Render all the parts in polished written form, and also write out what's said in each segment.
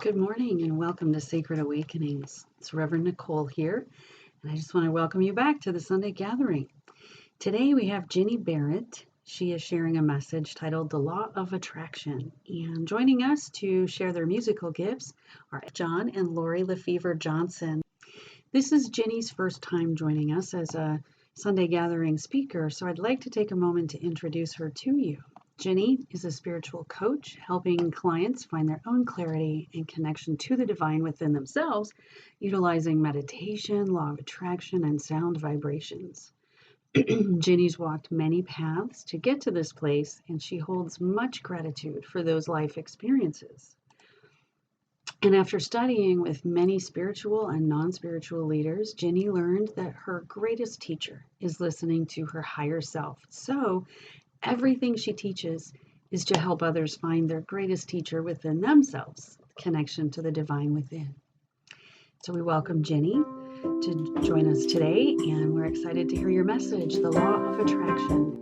Good morning and welcome to Sacred Awakenings. It's Reverend Nicole here, and I just want to welcome you back to the Sunday Gathering. Today we have Gini Behrendt. She is sharing a message titled The Law of Attraction. And joining us to share their musical gifts are John and Lori LeFevre Johnson. This is Gini's first time joining us as a Sunday Gathering speaker, so I'd like to take a moment to introduce her to you. Gini is a spiritual coach helping clients find their own clarity and connection to the divine within themselves, utilizing meditation, law of attraction, and sound vibrations. Gini's walked many paths to get to this place, and she holds much gratitude for those life experiences. And after studying with many spiritual and non-spiritual leaders, Gini learned that her greatest teacher is listening to her higher self. So everything she teaches is to help others find their greatest teacher within themselves, connection to the divine within. So we welcome Gini to join us today, and we're excited to hear your message, The Law of Attraction.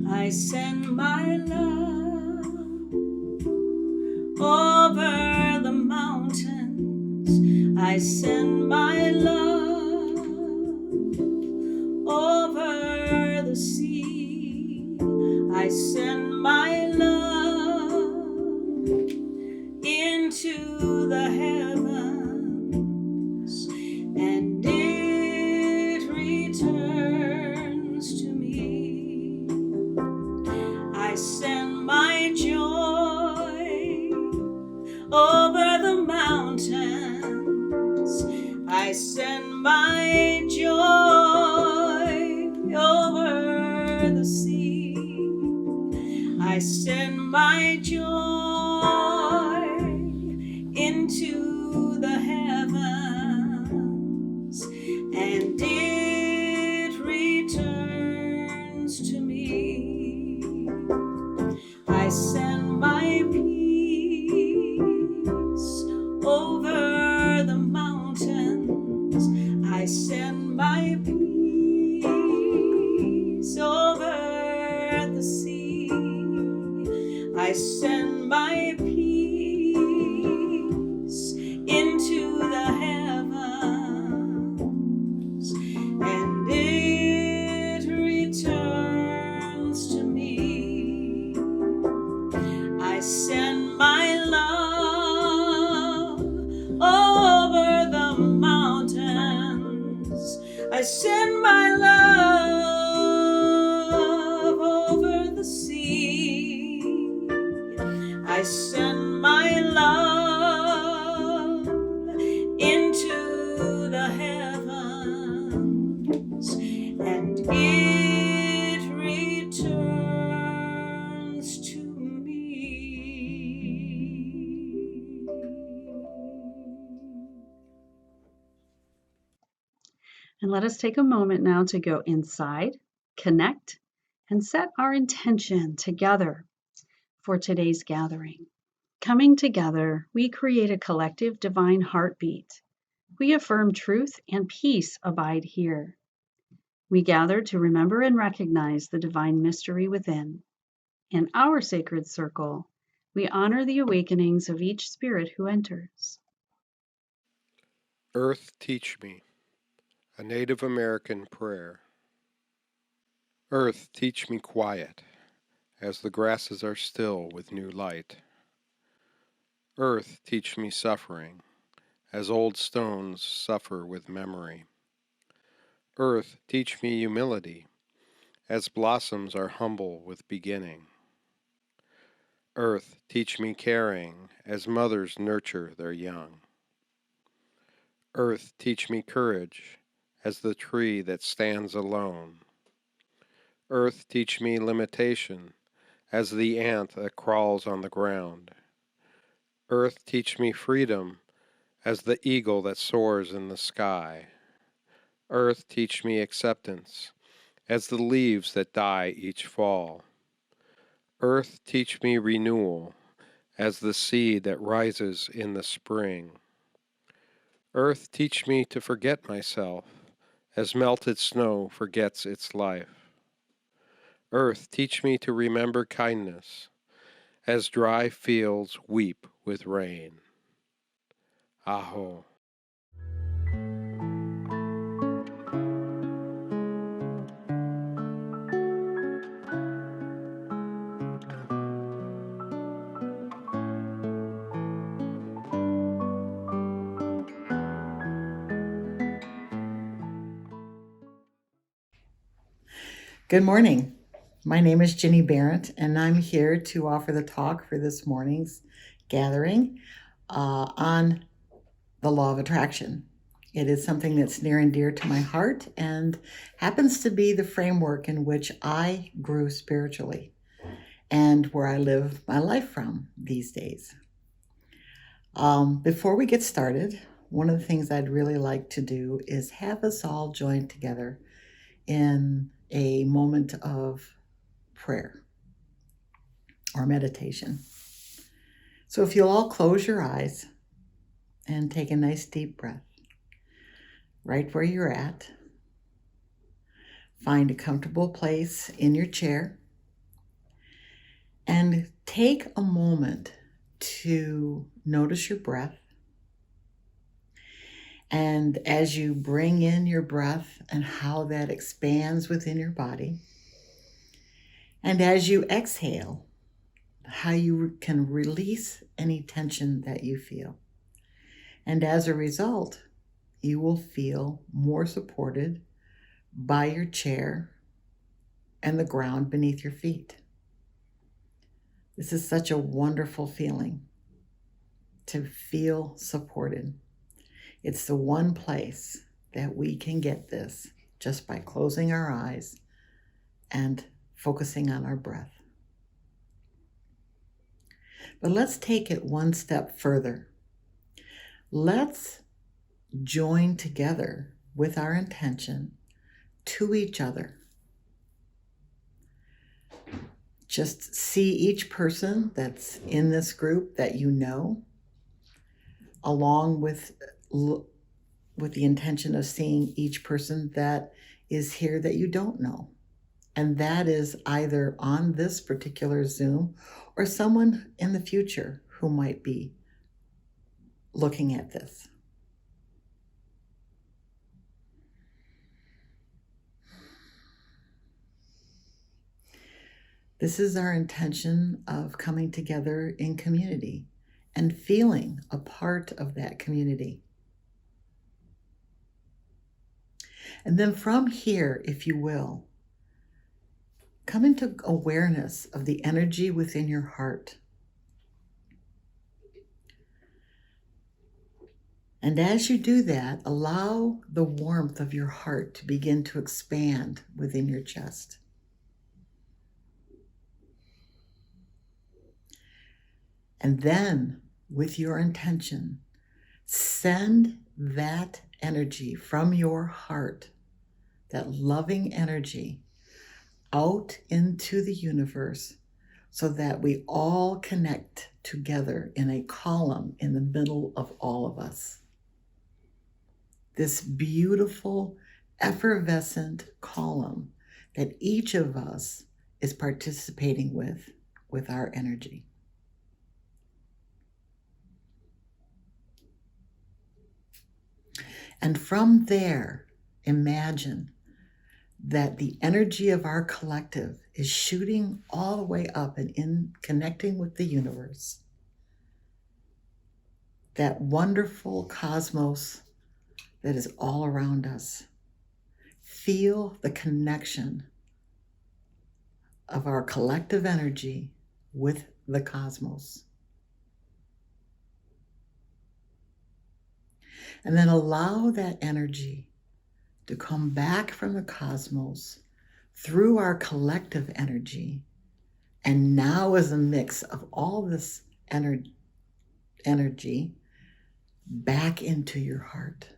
I send my love over the mountains. I send my love over the sea. I send my love into the heavens, and it returns to me. I send my joy over the mountains. I send my joy over the sea. I send my joy into the heavens, and it returns to me. I send my peace over the mountains. I send my peace over the sea. I send my peace into the heavens, and it returns to me. I send my love over the mountains. I send my love over the sea. I send my love into the heavens, and it returns to me. And let us take a moment now to go inside, connect, and set our intention together for today's gathering. Coming together, we create a collective divine heartbeat. We affirm truth and peace abide here. We gather to remember and recognize the divine mystery within. In our sacred circle, we honor the awakenings of each spirit who enters. Earth, teach me, a Native American prayer. Earth, teach me quiet, as the grasses are still with new light. Earth, teach me suffering, as old stones suffer with memory. Earth, teach me humility, as blossoms are humble with beginning. Earth, teach me caring, as mothers nurture their young. Earth, teach me courage, as the tree that stands alone. Earth, teach me limitation, as the ant that crawls on the ground. Earth, teach me freedom, as the eagle that soars in the sky. Earth, teach me acceptance, as the leaves that die each fall. Earth, teach me renewal, as the seed that rises in the spring. Earth, teach me to forget myself, as melted snow forgets its life. Earth, teach me to remember kindness, as dry fields weep with rain. Aho. Good morning. My name is Gini Behrendt, and I'm here to offer the talk for this morning's gathering on the law of attraction. It is something that's near and dear to my heart and happens to be the framework in which I grew spiritually and where I live my life from these days. Before we get started, one of the things I'd really like to do is have us all join together in a moment of prayer or meditation. So if you'll all close your eyes and take a nice deep breath, right where you're at, find a comfortable place in your chair and take a moment to notice your breath. And as you bring in your breath and how that expands within your body, and as you exhale, how you can release any tension that you feel. And as a result, you will feel more supported by your chair and the ground beneath your feet. This is such a wonderful feeling to feel supported. It's the one place that we can get this just by closing our eyes and focusing on our breath. But let's take it one step further. Let's join together with our intention to each other. Just see each person that's in this group that you know, along with the intention of seeing each person that is here that you don't know. And that is either on this particular Zoom or someone in the future who might be looking at this. This is our intention of coming together in community and feeling a part of that community. And then from here, if you will, come into awareness of the energy within your heart. And as you do that, allow the warmth of your heart to begin to expand within your chest. And then, with your intention, send that energy from your heart, that loving energy, out into the universe so that we all connect together in a column in the middle of all of us. This beautiful, effervescent column that each of us is participating with our energy. And from there, imagine that the energy of our collective is shooting all the way up and in connecting with the universe. That wonderful cosmos that is all around us. Feel the connection of our collective energy with the cosmos. And then allow that energy to come back from the cosmos through our collective energy, and now as a mix of all this energy back into your heart,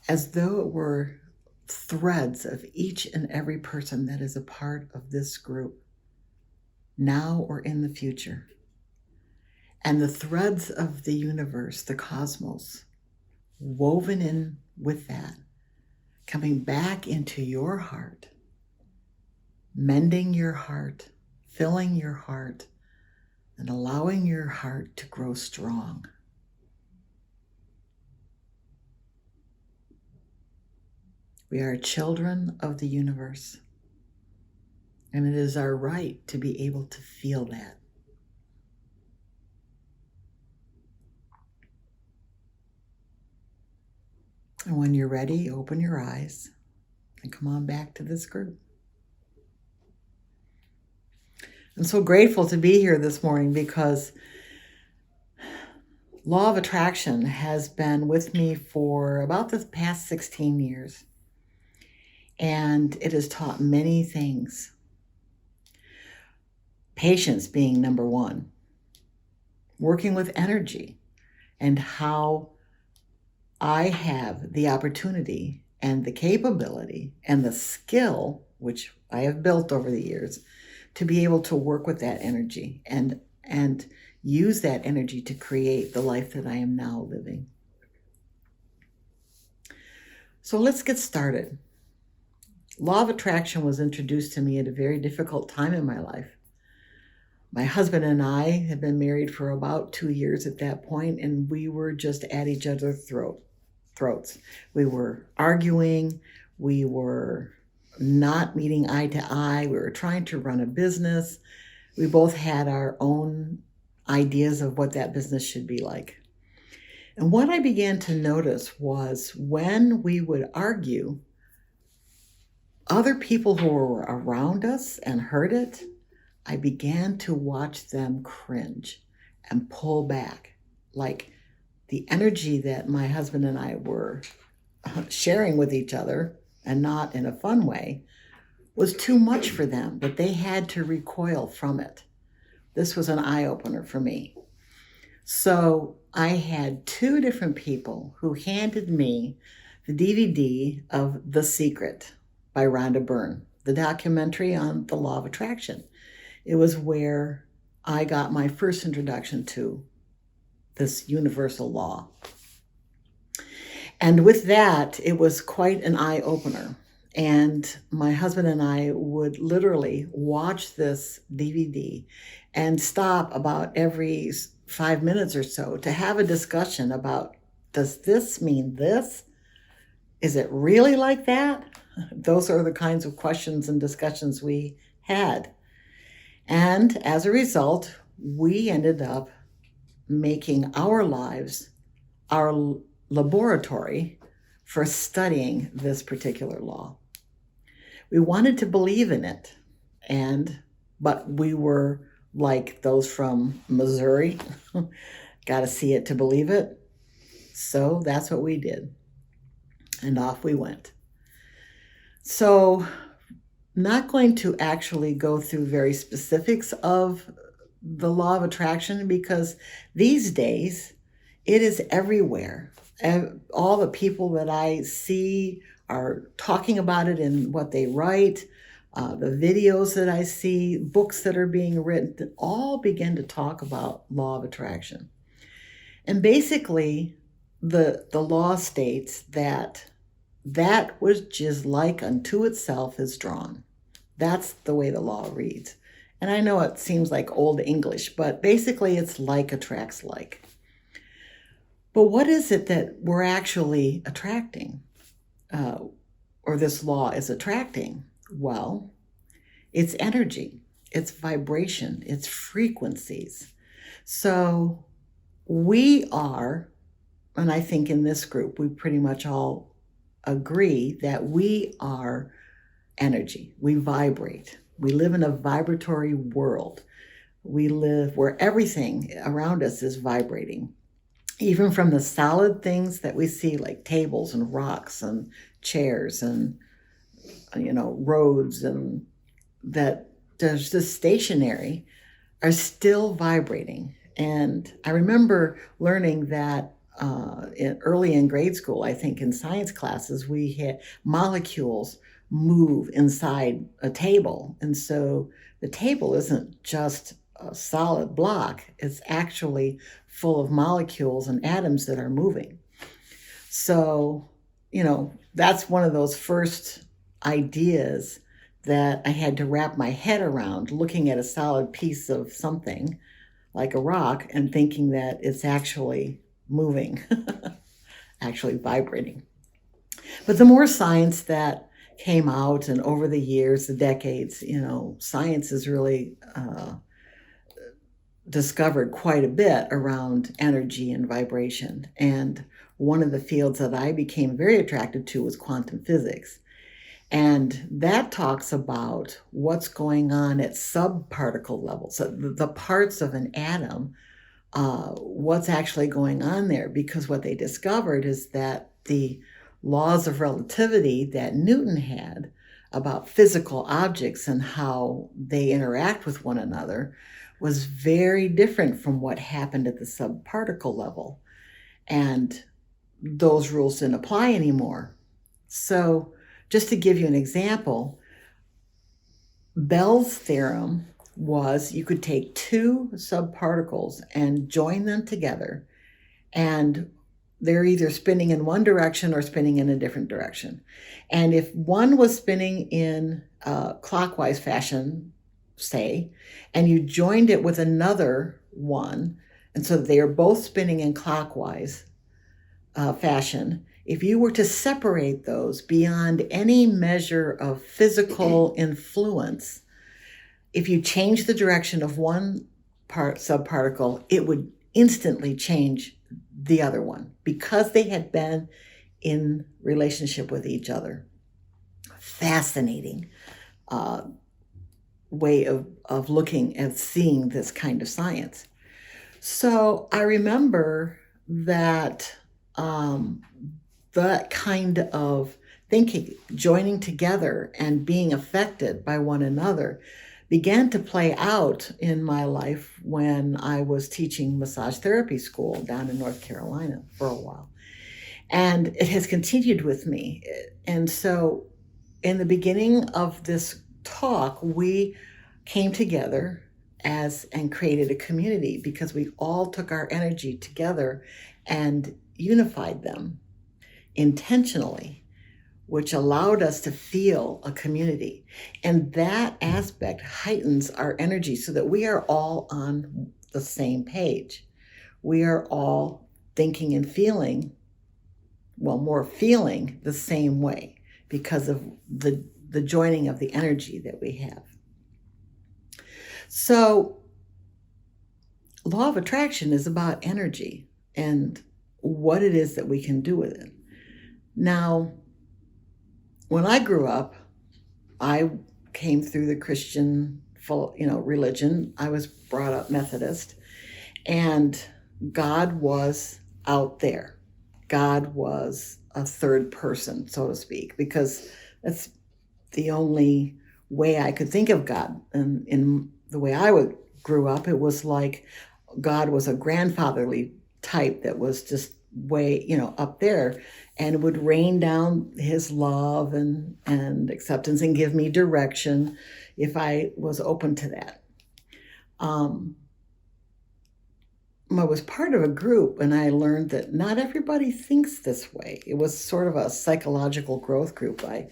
as though it were threads of each and every person that is a part of this group, now or in the future. And the threads of the universe, the cosmos, woven in with that, coming back into your heart, mending your heart, filling your heart, and allowing your heart to grow strong. We are children of the universe, and it is our right to be able to feel that. And when you're ready, open your eyes and come on back to this group. I'm so grateful to be here this morning because Law of Attraction has been with me for about the past 16 years. And it has taught many things. Patience being number one. Working with energy and how I have the opportunity and the capability and the skill, which I have built over the years, to be able to work with that energy and use that energy to create the life that I am now living. So let's get started. Law of Attraction was introduced to me at a very difficult time in my life. My husband and I had been married for about 2 years at that point, and we were just at each other's throats. We were arguing. We were not meeting eye to eye. We were trying to run a business. We both had our own ideas of what that business should be like. And what I began to notice was when we would argue, other people who were around us and heard it, I began to watch them cringe and pull back. Like the energy that my husband and I were sharing with each other, and not in a fun way, was too much for them, that they had to recoil from it. This was an eye-opener for me. So I had 2 different people who handed me the DVD of The Secret by Rhonda Byrne, the documentary on the Law of Attraction. It was where I got my first introduction to this universal law. And with that, it was quite an eye-opener. And my husband and I would literally watch this DVD and stop about every 5 minutes or so to have a discussion about, does this mean this? Is it really like that? Those are the kinds of questions and discussions we had. And as a result, we ended up making our lives our laboratory for studying this particular law. We wanted to believe in it, but we were like those from Missouri, got to see it to believe it. So that's what we did. And off we went. So not going to actually go through very specifics of the law of attraction because these days it is everywhere. All the people that I see are talking about it in what they write, the videos that I see, books that are being written, all begin to talk about law of attraction. And basically, the law states that which is like unto itself is drawn. That's the way the law reads. And I know it seems like old English, but basically it's like attracts like. But what is it that we're actually attracting? Or this law is attracting? Well, it's energy, it's vibration, it's frequencies. So we are, and I think in this group, we pretty much all agree that we are energy. We vibrate. We live in a vibratory world. We live where everything around us is vibrating. Even from the solid things that we see, like tables and rocks and chairs and, roads, and that there's just stationary, are still vibrating. And I remember learning that early in grade school, I think in science classes, we had molecules move inside a table. And so the table isn't just a solid block, it's actually full of molecules and atoms that are moving. So, that's one of those first ideas that I had to wrap my head around, looking at a solid piece of something like a rock and thinking that it's actually moving, actually vibrating. But the more science that came out, and over the years, the decades, science has really discovered quite a bit around energy and vibration. And one of the fields that I became very attracted to was quantum physics. And that talks about what's going on at subparticle levels, so the parts of an atom, what's actually going on there. Because what they discovered is that the laws of relativity that Newton had about physical objects and how they interact with one another was very different from what happened at the subparticle level. And those rules didn't apply anymore. So just to give you an example, Bell's theorem was you could take two subparticles and join them together, and they're either spinning in one direction or spinning in a different direction. And if one was spinning in clockwise fashion, say, and you joined it with another one, and so they are both spinning in clockwise fashion, if you were to separate those beyond any measure of physical influence, if you change the direction of one subparticle, it would instantly change the other one because they had been in relationship with each other. Fascinating way of looking and seeing this kind of science. So I remember that that kind of thinking, joining together and being affected by one another, began to play out in my life when I was teaching massage therapy school down in North Carolina for a while. And it has continued with me. And so in the beginning of this talk, we came together and created a community because we all took our energy together and unified them intentionally, which allowed us to feel a community. And that aspect heightens our energy so that we are all on the same page. We are all thinking and feeling, more feeling the same way because of the joining of the energy that we have. So, law of attraction is about energy and what it is that we can do with it. Now, when I grew up, I came through the Christian, religion. I was brought up Methodist, and God was out there. God was a third person, so to speak, because that's the only way I could think of God. And in the way I grew up, it was like God was a grandfatherly type that was just way, up there, and would rain down his love and acceptance and give me direction if I was open to that. I was part of a group, and I learned that not everybody thinks this way. It was sort of a psychological growth group I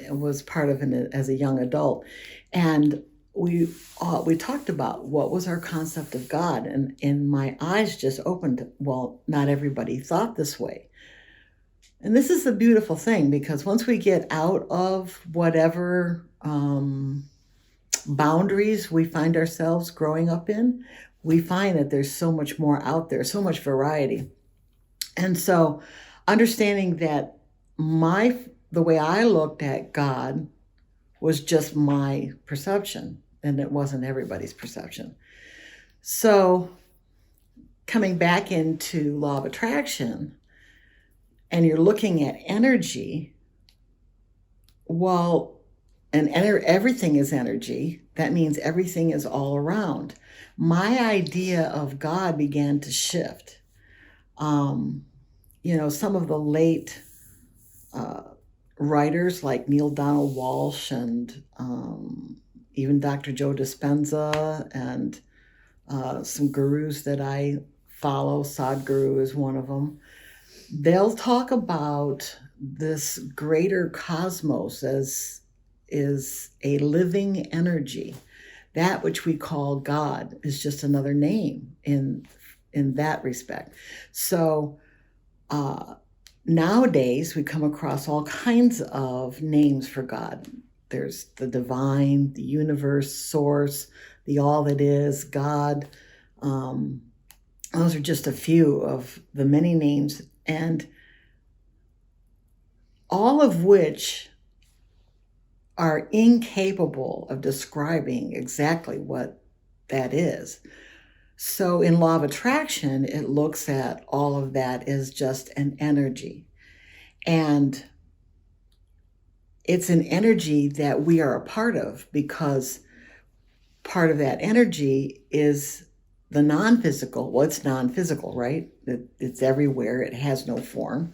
was part of as a young adult, and we talked about what was our concept of God, and my eyes just opened. Well, not everybody thought this way. And this is the beautiful thing, because once we get out of whatever boundaries we find ourselves growing up in, we find that there's so much more out there, so much variety. And so understanding that the way I looked at God was just my perception, and it wasn't everybody's perception. So coming back into law of attraction, and you're looking at energy, and everything is energy, that means everything is all around. My idea of God began to shift. Some of the late writers like Neil Donald Walsh and even Dr. Joe Dispenza and some gurus that I follow, Sadhguru is one of them. they'll talk about this greater cosmos as is a living energy. That which we call God is just another name in that respect. So nowadays we come across all kinds of names for God. There's the divine, the universe, source, the all that is, God. Those are just a few of the many names, and all of which are incapable of describing exactly what that is. So in law of attraction, it looks at all of that as just an energy. And it's an energy that we are a part of, because part of that energy is the non-physical. Well, it's non-physical, right? It's everywhere. It has no form.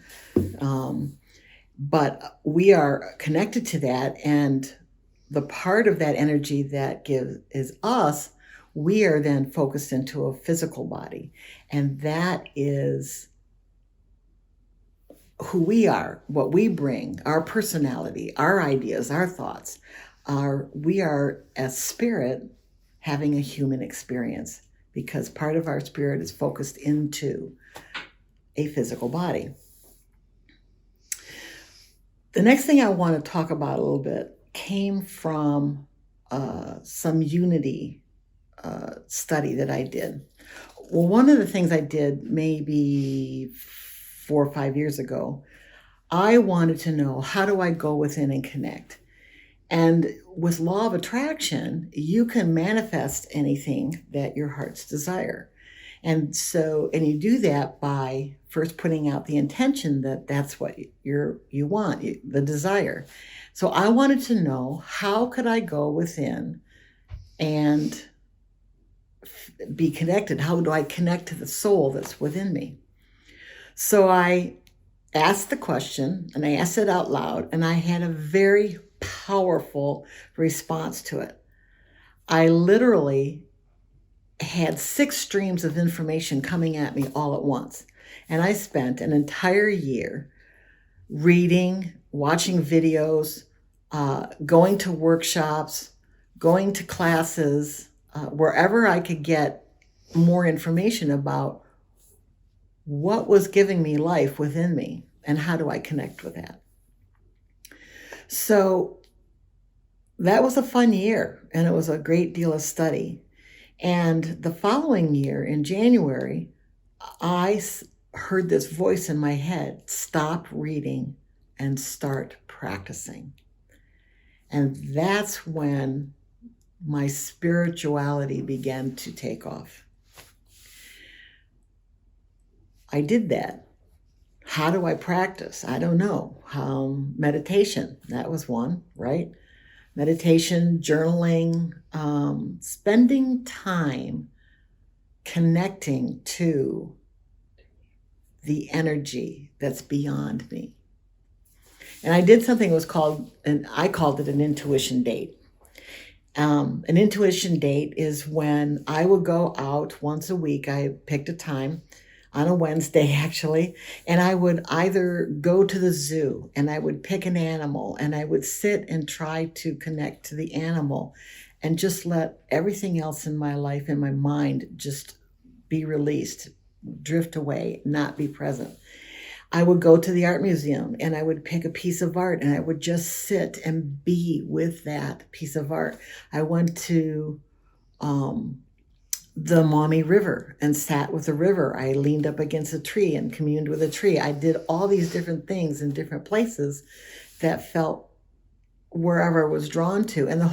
But we are connected to that, and the part of that energy that is us, we are then focused into a physical body. And that is who we are, what we bring, our personality, our ideas, our thoughts. We are, as spirit, having a human experience, because part of our spirit is focused into a physical body. The next thing I want to talk about a little bit came from some unity study that I did. Well, one of the things I did maybe 4 or 5 years ago, I wanted to know, how do I go within and connect? And with law of attraction, you can manifest anything that your heart's desire. And you do that by first putting out the intention that that's what you want, the desire. So I wanted to know, how could I go within and be connected? How do I connect to the soul that's within me? So I asked the question, and I asked it out loud, and I had a very powerful response to it. I literally had 6 streams of information coming at me all at once. And I spent an entire year reading, watching videos, going to workshops, going to classes, wherever I could get more information about what was giving me life within me and how do I connect with that. So that was a fun year, and it was a great deal of study. And the following year, in January, I heard this voice in my head: stop reading and start practicing. And that's when my spirituality began to take off. I did that. How do I practice? I don't know. Meditation, that was one, right? Meditation, journaling, spending time connecting to the energy that's beyond me. And I did something that was called, and I called it an intuition date. An intuition date is when I would go out once a week. I picked a time on a Wednesday, actually, and I would either go to the zoo and I would pick an animal and I would sit and try to connect to the animal and just let everything else in my life, in my mind, just be released, drift away, not be present. I would go to the art museum and I would pick a piece of art and I would just sit and be with that piece of art. I went to the Maumee River and sat with the river. I leaned up against a tree and communed with a tree. I did all these different things in different places that felt wherever I was drawn to. And the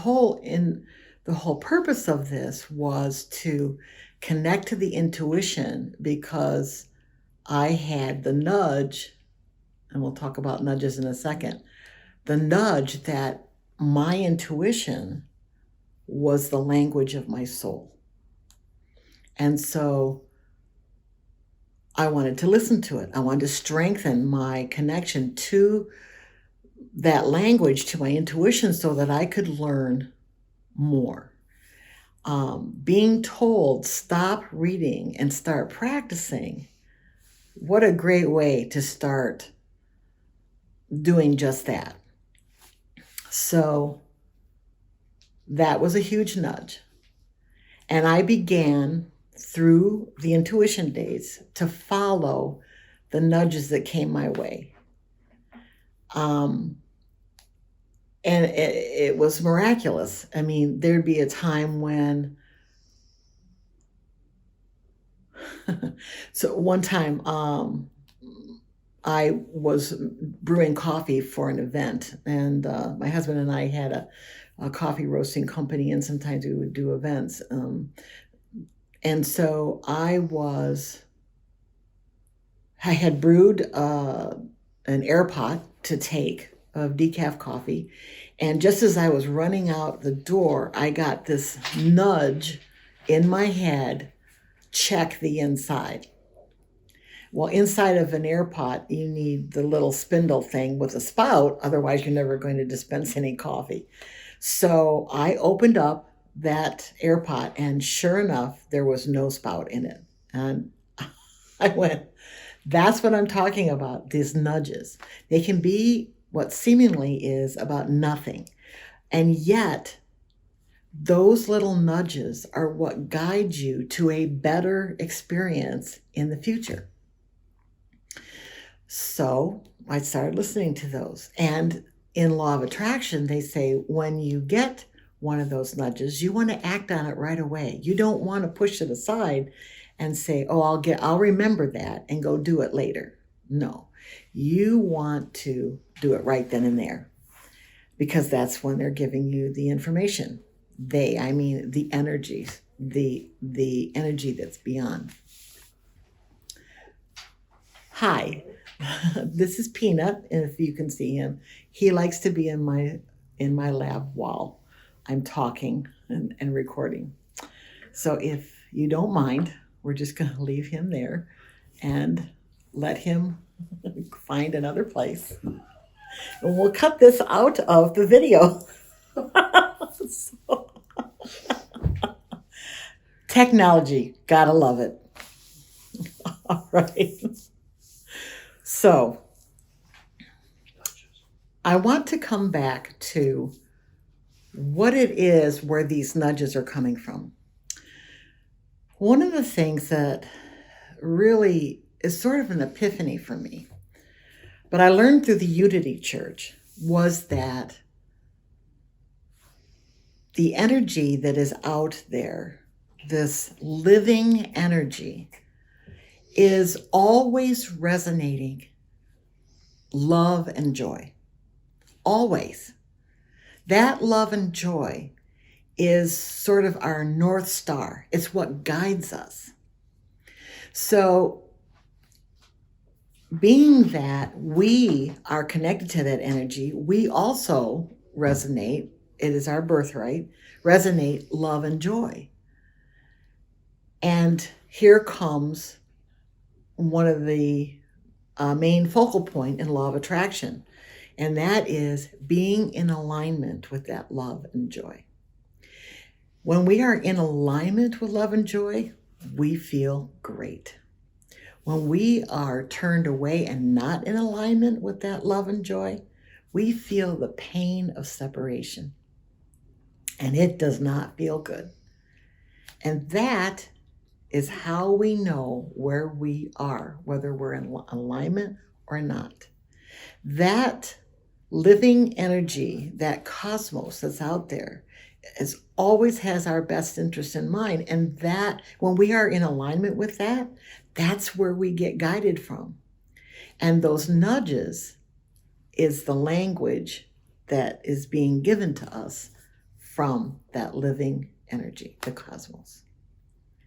whole purpose of this was to connect to the intuition, because I had the nudge, and we'll talk about nudges in a second, the nudge that my intuition was the language of my soul. And so I wanted to listen to it. I wanted to strengthen my connection to that language, to my intuition, so that I could learn more. Being told, stop reading and start practicing, what a great way to start doing just that. So that was a huge nudge. And I began through the intuition days to follow the nudges that came my way. And it was miraculous. I mean, there'd be a time when, so one time I was brewing coffee for an event, and my husband and I had a coffee roasting company, and sometimes we would do events. And so I had brewed an air pot to take of decaf coffee. And just as I was running out the door, I got this nudge in my head, check the inside. Well, inside of an air pot, you need the little spindle thing with a spout. Otherwise, you're never going to dispense any coffee. So I opened up that air pot, and sure enough, there was no spout in it. And I went, that's what I'm talking about, these nudges. They can be what seemingly is about nothing. And yet, those little nudges are what guide you to a better experience in the future. So I started listening to those. And in Law of Attraction, they say when you get one of those nudges, you want to act on it right away. You don't want to push it aside and say, oh, I'll remember that and go do it later. No, you want to do it right then and there, because that's when they're giving you the information. I mean the energies, the energy that's beyond. Hi, this is Peanut, and if you can see him, he likes to be in my lab while I'm talking and recording. So if you don't mind, we're just going to leave him there and let him find another place. And we'll cut this out of the video. So, technology, gotta love it. All right. So, I want to come back to what it is where these nudges are coming from. One of the things that really is sort of an epiphany for me, but I learned through the Unity Church, was that the energy that is out there, this living energy, is always resonating love and joy. Always. That love and joy is sort of our North Star. It's what guides us. So, being that we are connected to that energy, we also resonate, it is our birthright, resonate love and joy. And here comes one of the main focal point in Law of Attraction, and that is being in alignment with that love and joy. When we are in alignment with love and joy, we feel great. When we are turned away and not in alignment with that love and joy, we feel the pain of separation. And it does not feel good. And that is how we know where we are, whether we're in alignment or not. That living energy, that cosmos that's out there, always has our best interest in mind. And that when we are in alignment with that, that's where we get guided from. And those nudges is the language that is being given to us from that living energy, the cosmos.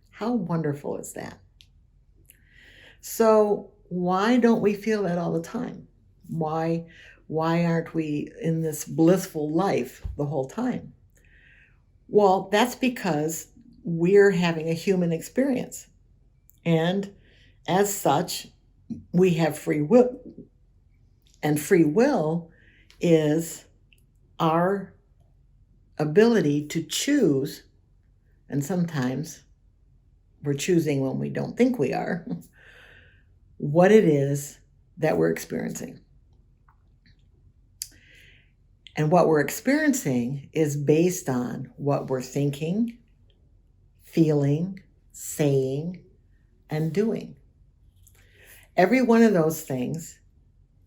How wonderful is that? So why don't we feel that all the time? Why aren't we in this blissful life the whole time? Well, that's because we're having a human experience. And as such, we have free will. And free will is our ability to choose, and sometimes we're choosing when we don't think we are, what it is that we're experiencing. And what we're experiencing is based on what we're thinking, feeling, saying, and doing. Every one of those things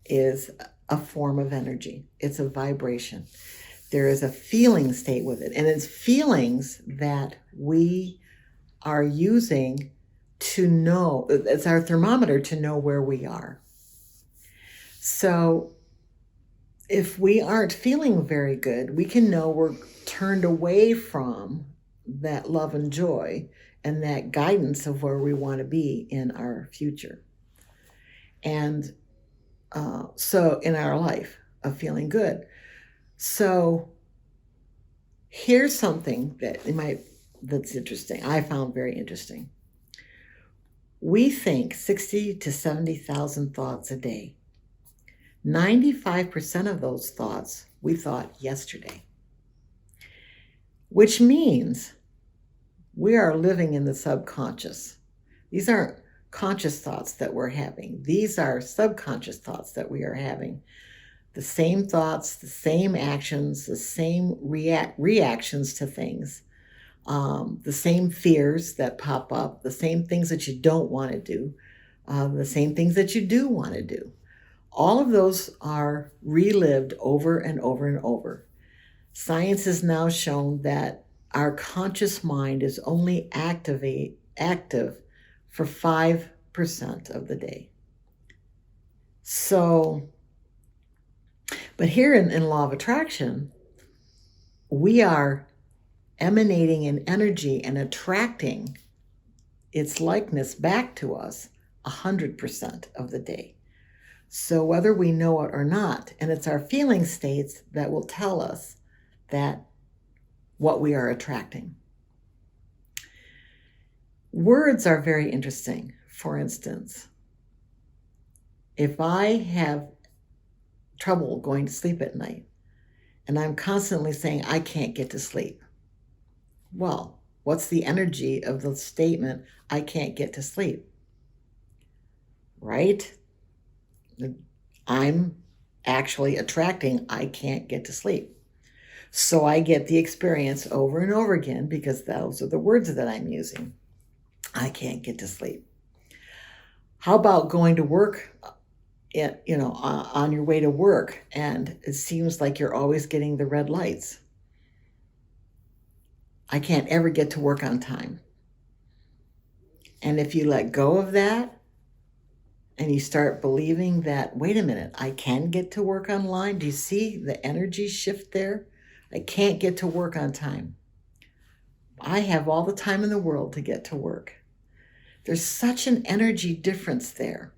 is a form of energy. It's a vibration. There is a feeling state with it. And it's feelings that we are using to know, it's our thermometer to know where we are. So if we aren't feeling very good, we can know we're turned away from that love and joy and that guidance of where we want to be in our future. And so in our life of feeling good. So here's something that's interesting. I found very interesting. We think 60 to 70,000 thoughts a day. 95% of those thoughts we thought yesterday, which means we are living in the subconscious. These aren't conscious thoughts that we're having. These are subconscious thoughts that we are having. The same thoughts, the same actions, the same reactions to things, the same fears that pop up, the same things that you don't want to do, the same things that you do want to do. All of those are relived over and over and over. Science has now shown that our conscious mind is only active for 5% of the day. So, but here in Law of Attraction, we are emanating an energy and attracting its likeness back to us 100% of the day. So whether we know it or not, and it's our feeling states that will tell us that what we are attracting. Words are very interesting. For instance, if I have trouble going to sleep at night and I'm constantly saying, I can't get to sleep. Well, what's the energy of the statement, I can't get to sleep? Right? I'm actually attracting, I can't get to sleep. So I get the experience over and over again because those are the words that I'm using. I can't get to sleep. How about going to work, on your way to work, and it seems like you're always getting the red lights? I can't ever get to work on time. And if you let go of that and you start believing that, wait a minute, I can get to work online. Do you see the energy shift there? I can't get to work on time. I have all the time in the world to get to work. There's such an energy difference there.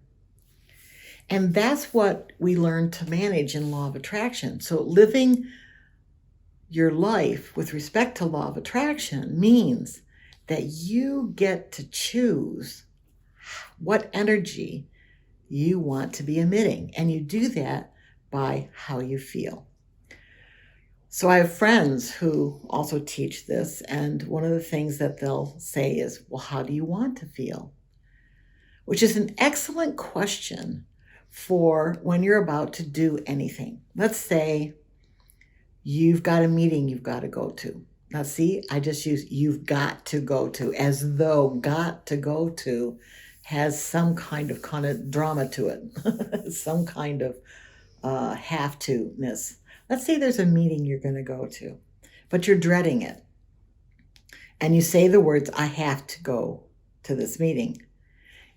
And that's what we learn to manage in Law of Attraction. So living your life with respect to Law of Attraction means that you get to choose what energy you want to be emitting. And you do that by how you feel. So I have friends who also teach this, and one of the things that they'll say is, well, how do you want to feel? Which is an excellent question for when you're about to do anything. Let's say you've got a meeting you've got to go to. Now see, I just use you've got to go to, as though got to go to has some kind of drama to it, some kind of have to-ness. Let's say there's a meeting you're going to go to, but you're dreading it. And you say the words, I have to go to this meeting.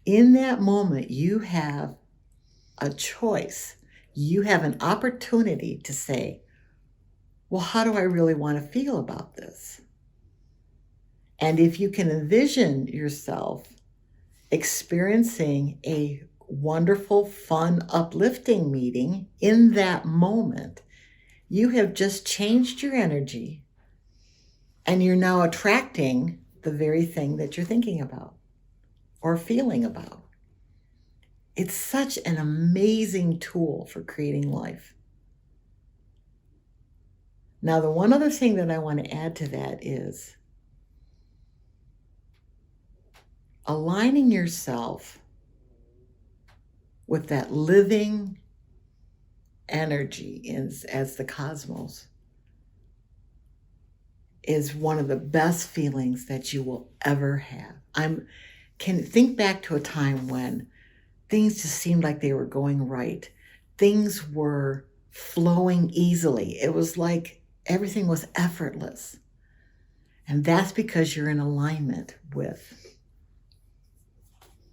In that moment, you have a choice. You have an opportunity to say, well, how do I really want to feel about this? And if you can envision yourself experiencing a wonderful, fun, uplifting meeting in that moment, you have just changed your energy and you're now attracting the very thing that you're thinking about or feeling about. It's such an amazing tool for creating life. Now, the one other thing that I want to add to that is aligning yourself with that living energy as the cosmos is one of the best feelings that you will ever have. Can think back to a time when things just seemed like they were going right. Things were flowing easily. It was like everything was effortless. And that's because you're in alignment with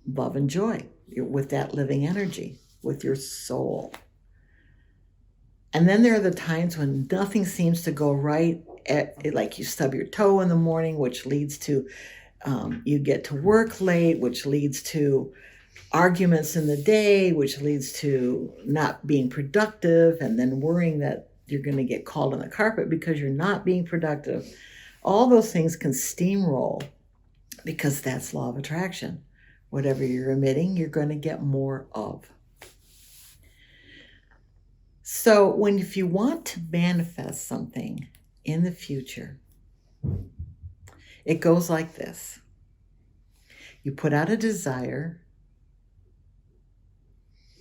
love and joy. You're with that living energy, with your soul. And then there are the times when nothing seems to go right. Like you stub your toe in the morning, which leads to you get to work late, which leads to arguments in the day, which leads to not being productive, and then worrying that you're going to get called on the carpet because you're not being productive. All those things can steamroll because that's law of attraction. Whatever you're emitting, you're going to get more of. So if you want to manifest something in the future, it goes like this. You put out a desire,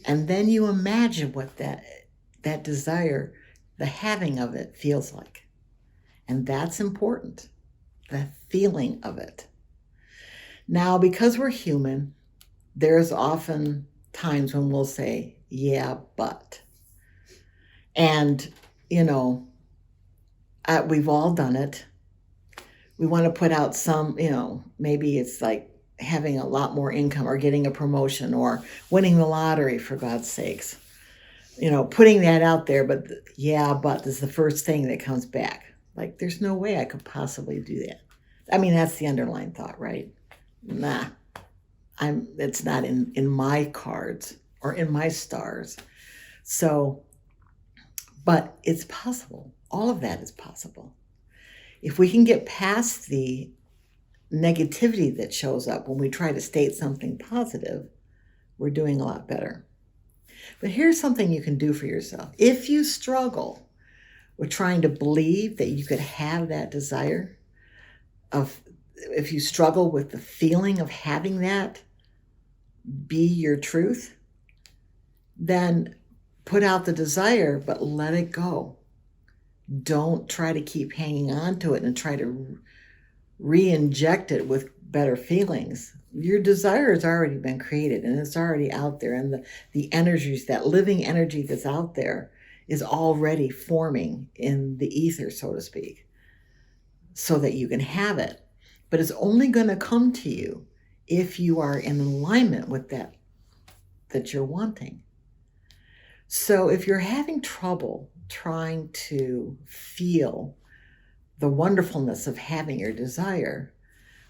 and then you imagine what that desire, the having of it, feels like. And that's important, the feeling of it. Now, because we're human, there's often times when we'll say, yeah, but. And, we've all done it. We want to put out some, maybe it's like having a lot more income or getting a promotion or winning the lottery, for God's sakes. Putting that out there, but but is the first thing that comes back. Like, there's no way I could possibly do that. I mean, that's the underlying thought, right? Nah, it's not in my cards or in my stars. So, but it's possible. All of that is possible. If we can get past the negativity that shows up when we try to state something positive, we're doing a lot better. But here's something you can do for yourself. If you struggle with trying to believe that you could have that desire, if you struggle with the feeling of having that be your truth, then put out the desire, but let it go. Don't try to keep hanging on to it and try to re-inject it with better feelings. Your desire has already been created and it's already out there. And the energies, that living energy that's out there, is already forming in the ether, so to speak, so that you can have it. But it's only going to come to you if you are in alignment with that you're wanting. So if you're having trouble trying to feel the wonderfulness of having your desire,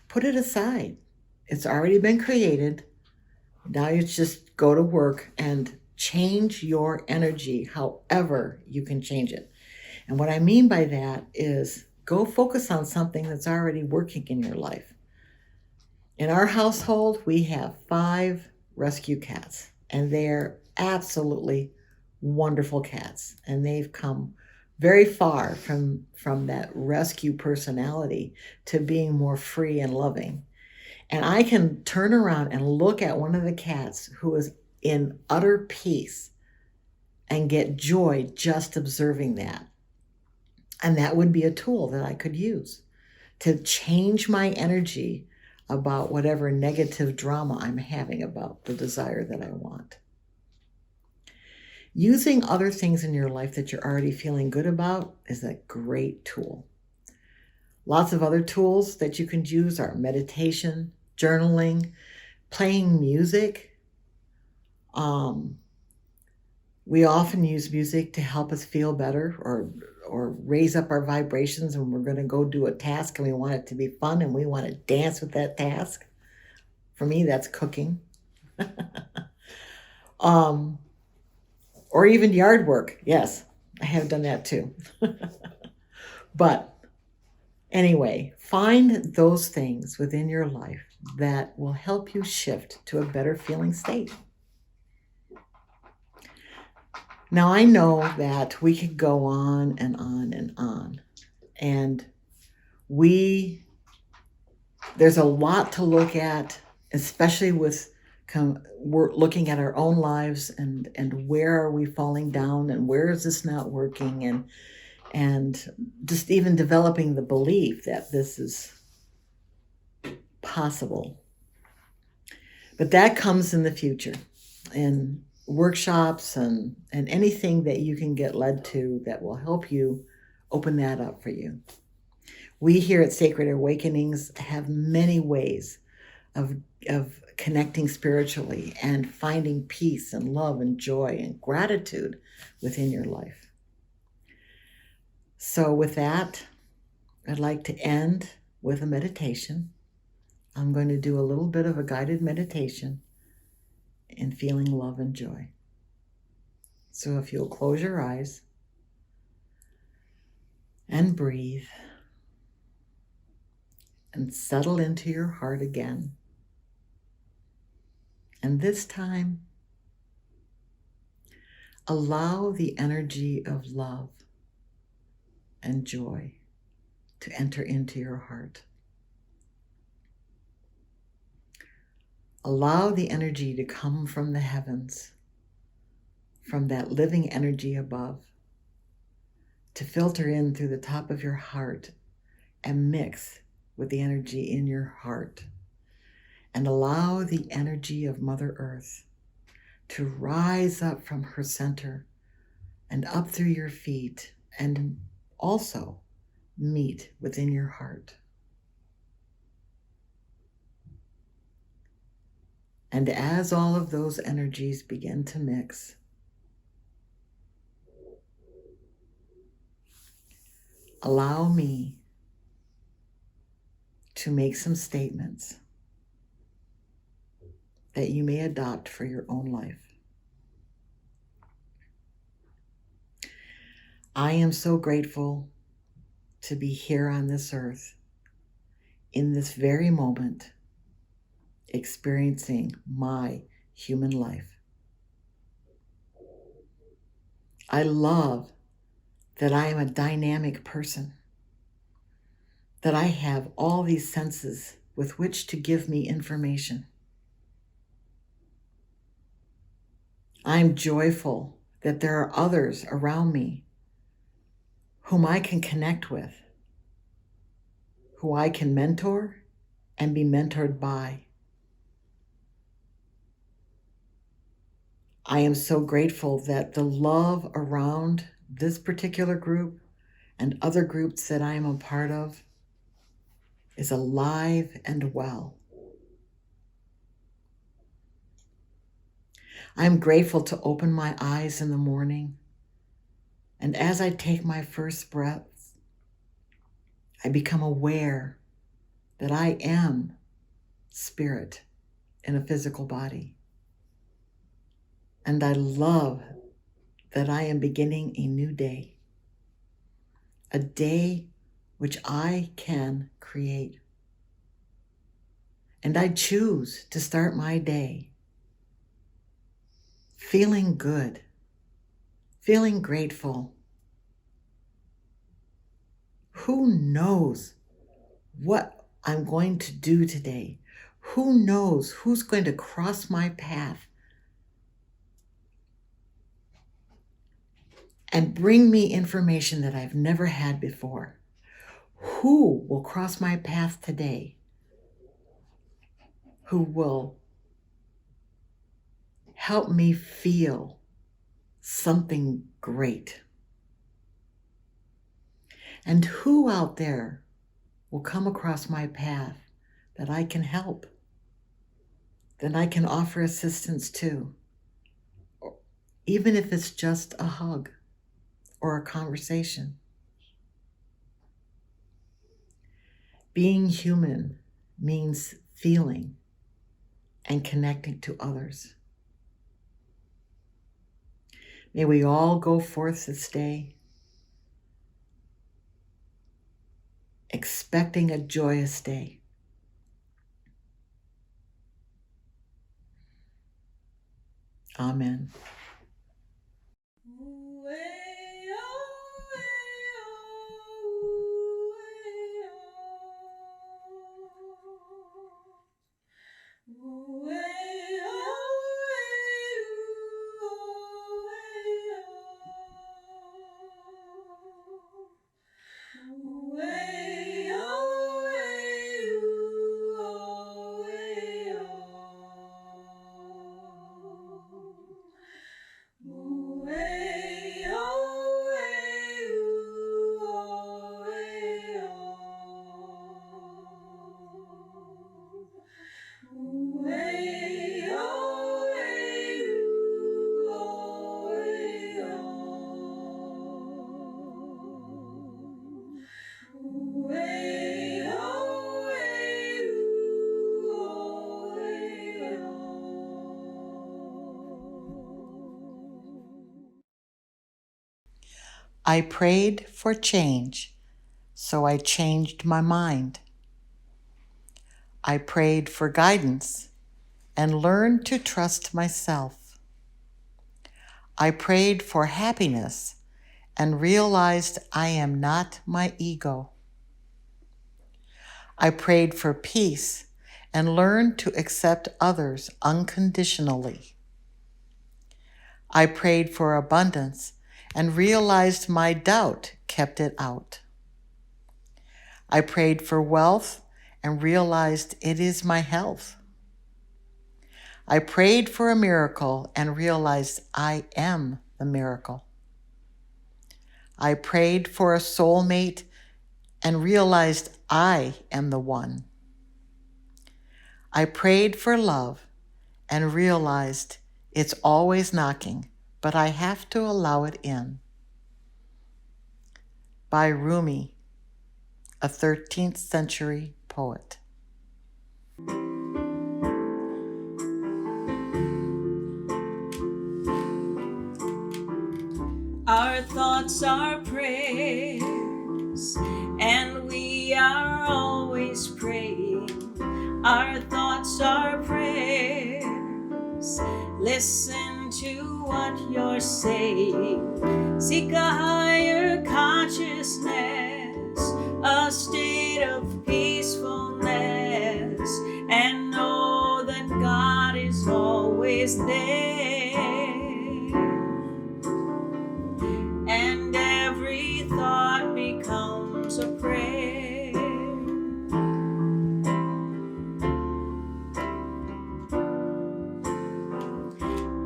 put it aside. It's already been created. Now you just go to work and change your energy however you can change it. And what I mean by that is go focus on something that's already working in your life. In our household, we have 5 rescue cats, and they're absolutely wonderful cats. And they've come very far from that rescue personality to being more free and loving. And I can turn around and look at one of the cats who is in utter peace and get joy just observing that. And that would be a tool that I could use to change my energy about whatever negative drama I'm having about the desire that I want. Using other things in your life that you're already feeling good about is a great tool. Lots of other tools that you can use are meditation, journaling, playing music. We often use music to help us feel better or raise up our vibrations when we're going to go do a task and we want it to be fun and we want to dance with that task. For me, that's cooking. Or even yard work. Yes, I have done that too. But anyway, find those things within your life that will help you shift to a better feeling state. Now, I know that we could go on and on and on. And there's a lot to look at, especially with we're looking at our own lives and where are we falling down and where is this not working, and just even developing the belief that this is possible. But that comes in the future, in workshops and anything that you can get led to that will help you open that up for you. We here at Sacred Awakenings have many ways of connecting spiritually and finding peace and love and joy and gratitude within your life. So with that, I'd like to end with a meditation. I'm going to do a little bit of a guided meditation in feeling love and joy. So if you'll close your eyes and breathe and settle into your heart again. And this time, allow the energy of love and joy to enter into your heart. Allow the energy to come from the heavens, from that living energy above, to filter in through the top of your heart and mix with the energy in your heart. And allow the energy of Mother Earth to rise up from her center and up through your feet and also meet within your heart. And as all of those energies begin to mix, allow me to make some statements that you may adopt for your own life. I am so grateful to be here on this earth in this very moment, experiencing my human life. I love that I am a dynamic person, that I have all these senses with which to give me information. I'm joyful that there are others around me whom I can connect with, who I can mentor and be mentored by. I am so grateful that the love around this particular group and other groups that I am a part of is alive and well. I'm grateful to open my eyes in the morning, and as I take my first breath, I become aware that I am spirit in a physical body. And I love that I am beginning a new day, a day which I can create. And I choose to start my day feeling good, feeling grateful. Who knows what I'm going to do today? Who knows who's going to cross my path and bring me information that I've never had before? Who will cross my path today? Who will help me feel something great? And who out there will come across my path that I can help, that I can offer assistance to, even if it's just a hug or a conversation? Being human means feeling and connecting to others. May we all go forth this day expecting a joyous day. Amen. I prayed for change, so I changed my mind. I prayed for guidance and learned to trust myself. I prayed for happiness and realized I am not my ego. I prayed for peace and learned to accept others unconditionally. I prayed for abundance and realized my doubt kept it out. I prayed for wealth and realized it is my health. I prayed for a miracle and realized I am the miracle. I prayed for a soulmate and realized I am the one. I prayed for love and realized it's always knocking, but I have to allow it in. By Rumi, a 13th century poet. Our thoughts are prayers, and we are always praying. Our thoughts are prayers. Listen to what you're saying. Seek a higher consciousness, a state of peacefulness, and know that God is always there. And every thought becomes a prayer.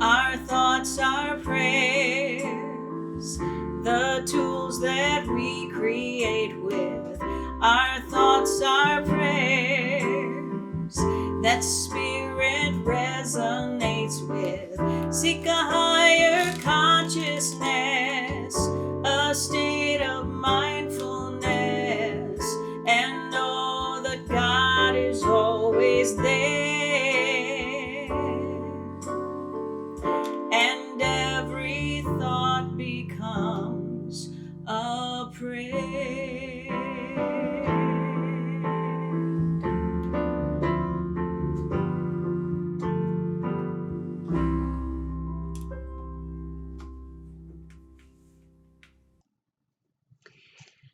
Our thoughts are prayers, the tools that we create with. Our thoughts are prayers that spirit resonates with. Seek a higher consciousness, a state of mindfulness, and know that God is always there. And every thought becomes a prayer.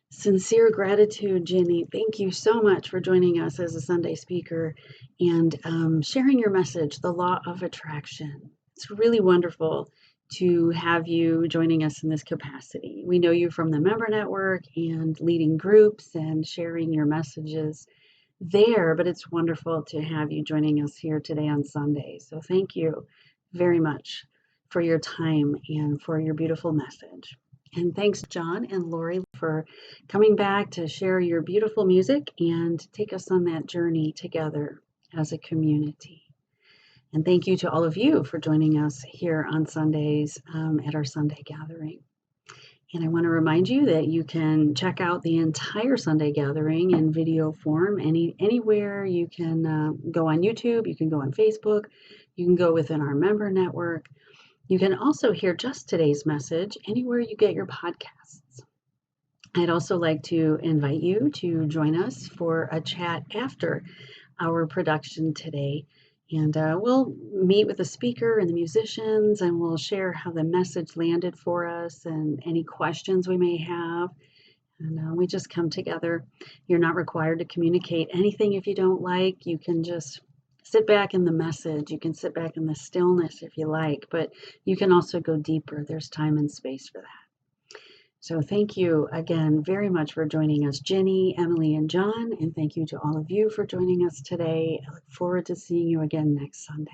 Sincere gratitude, Ginny. Thank you so much for joining us as a Sunday speaker and sharing your message, the law of attraction. It's really wonderful to have you joining us in this capacity. We know you from the member network and leading groups and sharing your messages there, but it's wonderful to have you joining us here today on Sunday. So thank you very much for your time and for your beautiful message. And thanks, John and Lori, for coming back to share your beautiful music and take us on that journey together as a community. And thank you to all of you for joining us here on Sundays at our Sunday gathering. And I want to remind you that you can check out the entire Sunday gathering in video form anywhere. You can go on YouTube, you can go on Facebook, you can go within our member network. You can also hear just today's message anywhere you get your podcasts. I'd also like to invite you to join us for a chat after our production today. And we'll meet with the speaker and the musicians, and we'll share how the message landed for us and any questions we may have. And we just come together. You're not required to communicate anything if you don't like. You can just sit back in the message. You can sit back in the stillness if you like, but you can also go deeper. There's time and space for that. So thank you again very much for joining us, Ginny, Emily, and John, and thank you to all of you for joining us today. I look forward to seeing you again next Sunday.